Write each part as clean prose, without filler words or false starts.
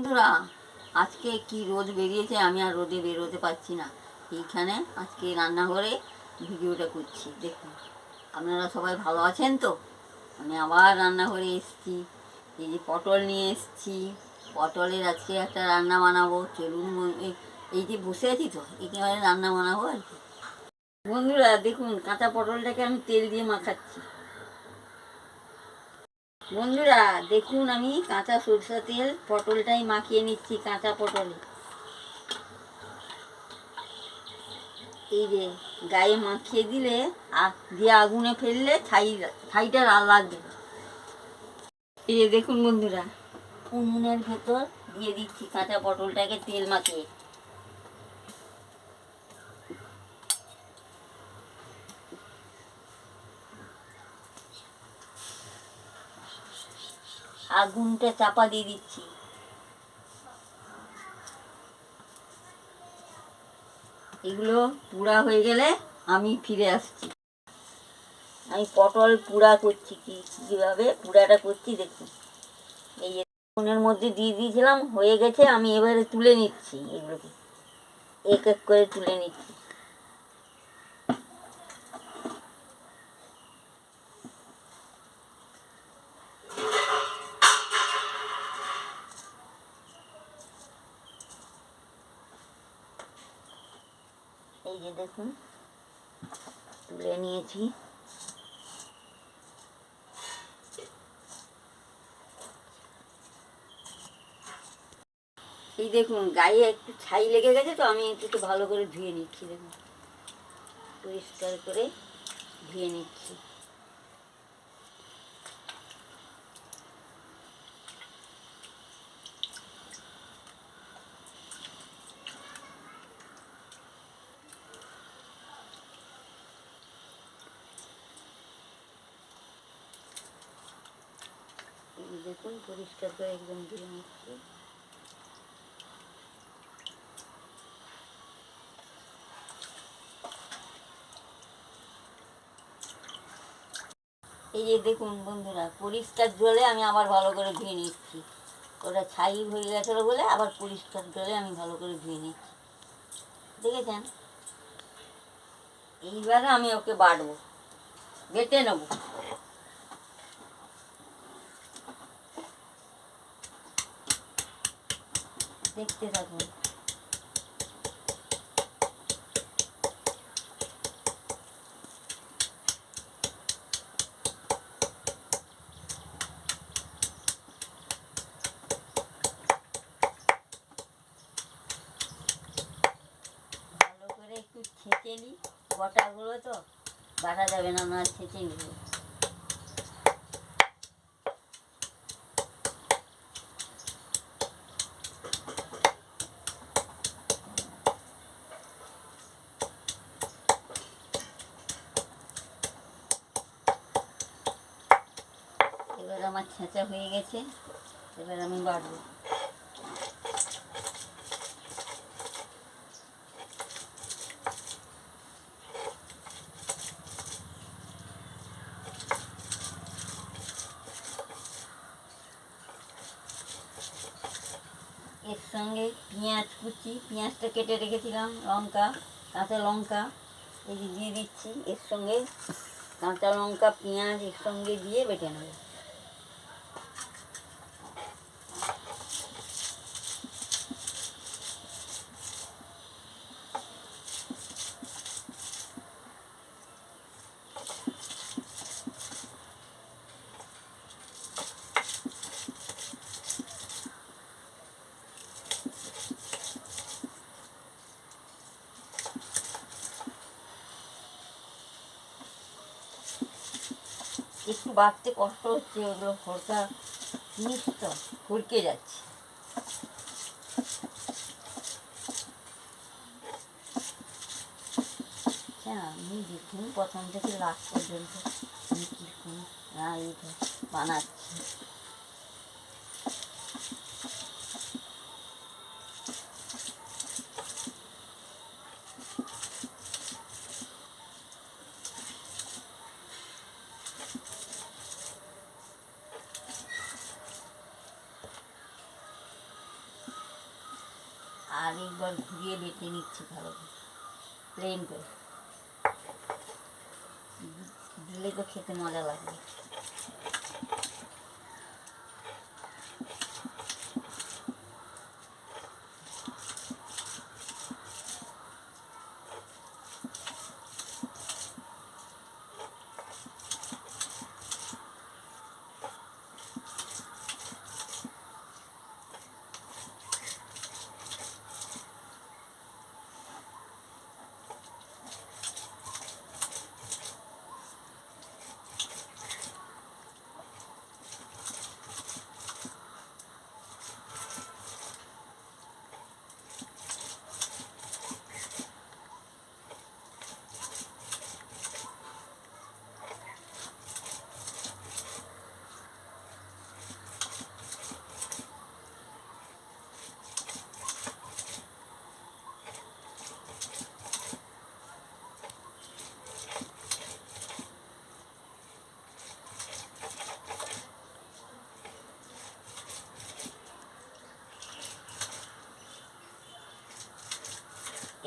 বন্ধুরা, আজকে কি রোদ বেরিয়েছে, আমি আর রোদে বেরোতে পারছি না। এইখানে আজকে রান্নাঘরে ভিডিওটা করছি, দেখুন। আপনারা সবাই ভালো আছেন তো? আমি আবার রান্নাঘরে এসেছি। এই যে পটল নিয়ে এসেছি, পটলের আজকে একটা রান্না বানাবো। চলুন, এই যে বসে আছি তো, একেবারে রান্না বানাবো আর কি। বন্ধুরা দেখুন, কাঁচা পটলটাকে আমি তেল দিয়ে মাখাচ্ছি। বন্ধুরা দেখুন, আমি কাঁচা সরষা তেল পটলটাই মাখিয়ে নিচ্ছি, কাঁচা পটলে। এই যে গায়ে মাখিয়ে দিলে দিয়ে আগুনে ফেললে ছাইটা লাগবে। এই যে দেখুন বন্ধুরা, উনুনের ভেতর দিয়ে দিচ্ছি কাঁচা পটলটাকে তেল মাখিয়ে। আগুনটা চাপা দিয়ে দিচ্ছি। এগুলো পুড়া হয়ে গেলে আমি ফিরে আসছি। আমি পটল পুড়া করছি, কীভাবে পুড়াটা করছি দেখুন। এই যে উনুনের মধ্যে দিয়ে দিয়েছিলাম, হয়ে গেছে। আমি এবারে তুলে নিচ্ছি, এগুলোকে এক এক করে তুলে নিচ্ছি। এই যে দেখুন, তুলে নিয়েছি। এই দেখুন, গায়ে একটু ছাই লেগে গেছে তো, আমি একটু ভালো করে ধুয়ে নিচ্ছি। দেখুন, পরিষ্কার করে ধুয়ে নিচ্ছি। এই দেখুন, পরিষ্কার করে একদম ধুয়ে নিচ্ছি। এই যে দেখুন বন্ধুরা, পরিষ্কার জলে আমি আবার ভালো করে ধুয়ে নিচ্ছি। ওটা ছাই হয়ে গেছিলো বলে আবার পরিষ্কার জলে আমি ভালো করে ধুয়ে নিচ্ছি, দেখেছেন? এইবারে আমি ওকে বাটবো, বেটে নেবো। দেখতে থাকুন। ভালো করে একটু ছেঁচে নিই, গোটাগুলো তো বাটা যাবে না, না ছেঁচে নিব। এবার আমার ছেঁচা হয়ে গেছে, এবার আমি বাটবো। এর সঙ্গে পেঁয়াজ কুচি, পেঁয়াজটা কেটে রেখেছিলাম, লঙ্কা, কাঁচা লঙ্কা এই যে দিয়ে দিচ্ছি। এর সঙ্গে কাঁচা লঙ্কা পেঁয়াজ এর সঙ্গে দিয়ে বেটে নেব। একটু বাড়তে কষ্ট হচ্ছে, ওগুলো খড়কা জিনিস তো খড়কে যাচ্ছে। হ্যাঁ, আমি দেখুন প্রথম থেকে লাস্ট পর্যন্ত আমি কীরকম এইটা বানাচ্ছি। আর একবার ঘুরিয়ে বেটে নিচ্ছি ভালো করে, প্লেন করে দিলে তো খেতে মজা লাগবে।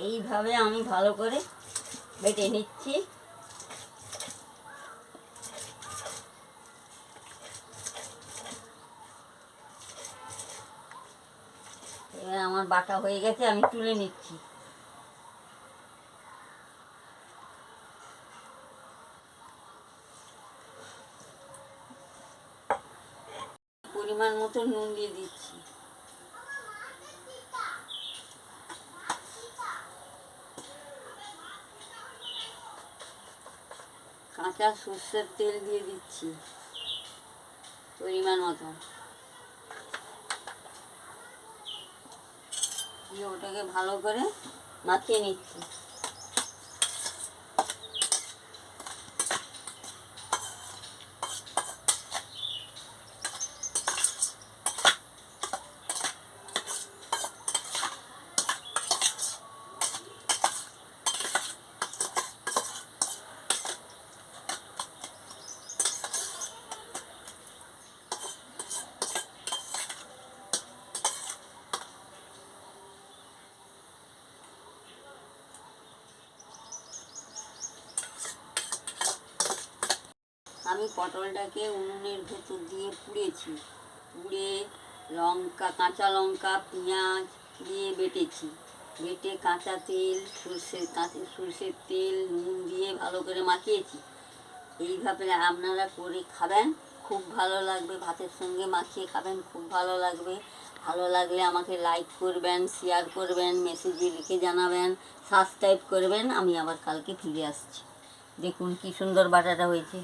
এইভাবে আমি ভালো করে বেটে নিচ্ছি। এবার আমার বাটা হয়ে গেছে, আমি তুলে নিচ্ছি। পরিমাণ মতো নুন দিয়ে দিচ্ছি। কাঁচা সর্ষের তেল দিয়ে দিচ্ছি পরিমাণ মতো, দিয়ে ওটাকে ভালো করে মাখিয়ে নিচ্ছি। আমি পটলটাকে উনুনের ভেতর দিয়ে পুড়েছি, পুড়ে লঙ্কা, কাঁচা লঙ্কা, পেঁয়াজ দিয়ে বেটেছি, বেটে কাঁচা তেল, সর্ষের তেল, নুন দিয়ে ভালো করে মাখিয়েছি। এইভাবে আপনারা করে খাবেন, খুব ভালো লাগবে। ভাতের সঙ্গে মাখিয়ে খাবেন, খুব ভালো লাগবে। ভালো লাগলে আমাকে লাইক করবেন, শেয়ার করবেন, মেসেজে লিখে জানাবেন, সাবস্ক্রাইব করবেন। আমি আবার কালকে ফিরে আসছি। দেখুন কি সুন্দর বাটাটা হয়েছে।